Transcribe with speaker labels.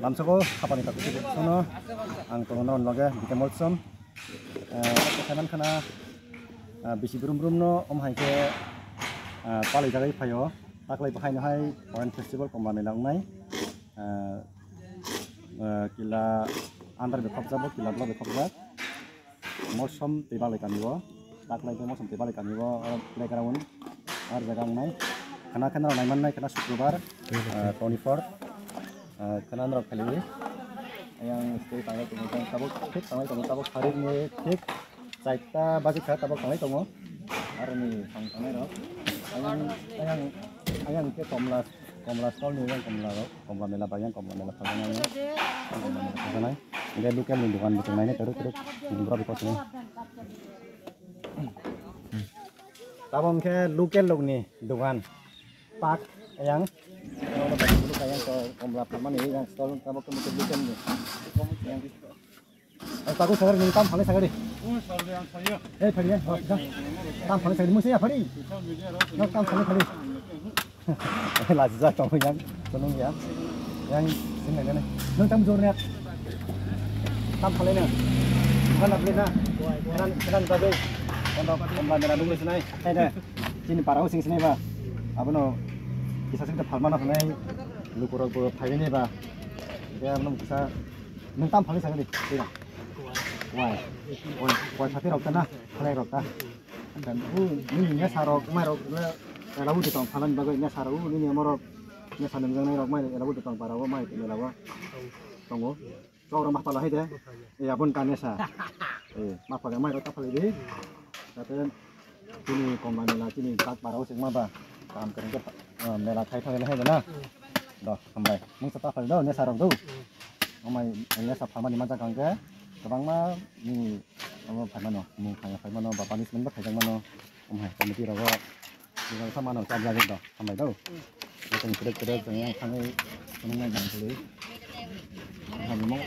Speaker 1: lamsoko kapani tak kusi sono ang tonon lage bikamol som kanan kana bisi brum no haike palai jagai phayo taklai pahaino hai Foreign Festival komla mela ungnai kila andar be khopjabo kila bla be khopjak mosom tebalai kanibo taklai ke mosom tebalai kanibo playground ar jaga ungnai kana naiman nai kana Shukrobar 24 kana andro khali yang stay tangai tunggu tabuk tik tangai tunggu tabuk hari ni tik caita baju kah tabuk tangai tunggu hari ni tangai ro ayang ke komla stol ni yang komla mela bayang komla mela pasangan ini lokal lingkungan betul ini terus berapa kos ni tabung ke lokal log ni dukan pak ayang yang komla paman ini yang stol tabuk ke betul lokal ni yang aku sabar ni tam phale sagari phali ya tam phale sagari musi ya phali no tam phali lazat tong yang tonong ya yang sini ni nang tam jor ni tam phale ni bukan nak na kan bagai untuk komla mela dulu sini ada sini parau sing sini ba apa no kisah sing phalman na nai lukurok phai ni ba dia nam kisah nang tam phale sagari tidak wah tapi rok tanah phale rok ta dan ni nya sarok mai rok labu di tong phalan bagai nya sarok ni amoro nya sanam jang nai rok mai labu di tong parau mai ni lawa tongo kau ramah pala hide ya pun kanesa ma pala mai rok ta phale di tapi ini komla mela sini tak parau sing ma ba kam kering ke mela thai thai le na dah sampai mung sata phale do nya sarok do amai nya sa phalman ni ma ja kangke Kabang mah ni apa phaimano mung phaimano ba punishment ba khaijang mano hai komiti rago ni sama no cha jaga do sampai do ni teng kredek jang yang thangai nang nang jang tuli ha ni mo